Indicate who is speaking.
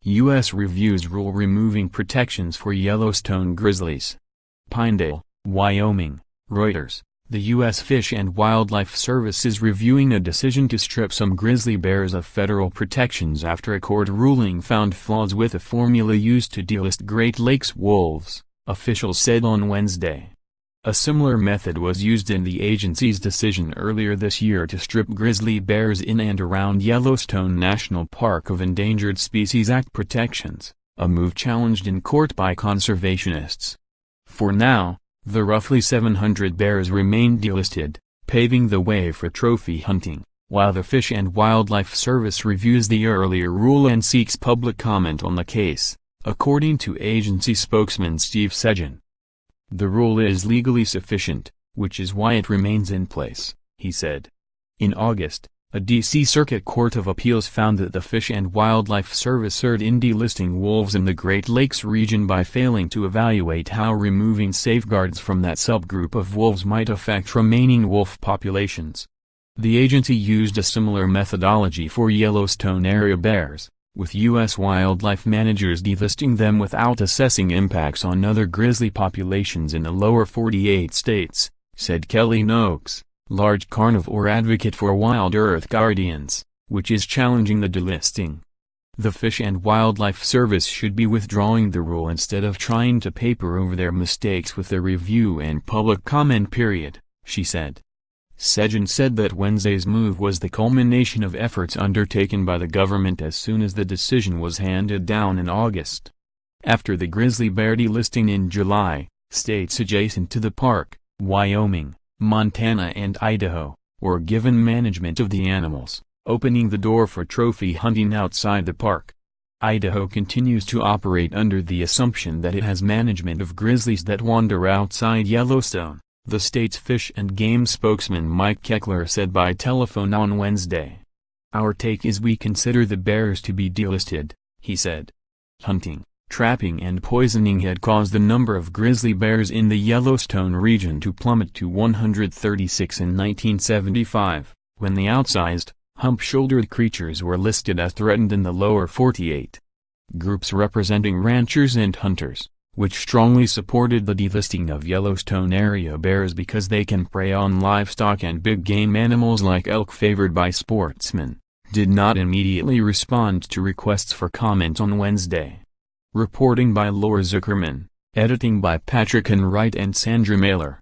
Speaker 1: U.S. reviews rule removing protections for Yellowstone grizzlies. PINEDALE, Wyoming, Reuters. The U.S. Fish and Wildlife Service is reviewing a decision to strip some grizzly bears of federal protections after a court ruling found flaws with a formula used to delist Great Lakes wolves, officials said on Wednesday. A similar method was used in the agency's decision earlier this year to strip grizzly bears in and around Yellowstone National Park of Endangered Species Act protections, a move challenged in court by conservationists. For now, the roughly 700 bears remain delisted, paving the way for trophy hunting, while the Fish and Wildlife Service reviews the earlier rule and seeks public comment on the case, according to agency spokesman Steve Segin. The rule is legally sufficient, which is why it remains in place, he said. In August, a D.C. Circuit Court of Appeals found that the Fish and Wildlife Service erred in delisting wolves in the Great Lakes region by failing to evaluate how removing safeguards from that subgroup of wolves might affect remaining wolf populations. The agency used a similar methodology for Yellowstone area bears, with U.S. wildlife managers delisting them without assessing impacts on other grizzly populations in the lower 48 states, said Kelly Noakes, large carnivore advocate for Wild Earth Guardians, which is challenging the delisting. The Fish and Wildlife Service should be withdrawing the rule instead of trying to paper over their mistakes with a review and public comment period, she said. Segin said that Wednesday's move was the culmination of efforts undertaken by the government as soon as the decision was handed down in August. After the grizzly bear delisting in July, states adjacent to the park, Wyoming, Montana and Idaho, were given management of the animals, opening the door for trophy hunting outside the park. Idaho continues to operate under the assumption that it has management of grizzlies that wander outside Yellowstone, the state's Fish and Game spokesman Mike Keckler said by telephone on Wednesday. Our take is we consider the bears to be delisted, he said. Hunting, trapping and poisoning had caused the number of grizzly bears in the Yellowstone region to plummet to 136 in 1975, when the outsized, hump-shouldered creatures were listed as threatened in the lower 48. Groups representing ranchers and hunters, which strongly supported the delisting of Yellowstone area bears because they can prey on livestock and big game animals like elk favored by sportsmen, did not immediately respond to requests for comment on Wednesday. Reporting by Laura Zuckerman, editing by Patrick Enright and Sandra Mailer.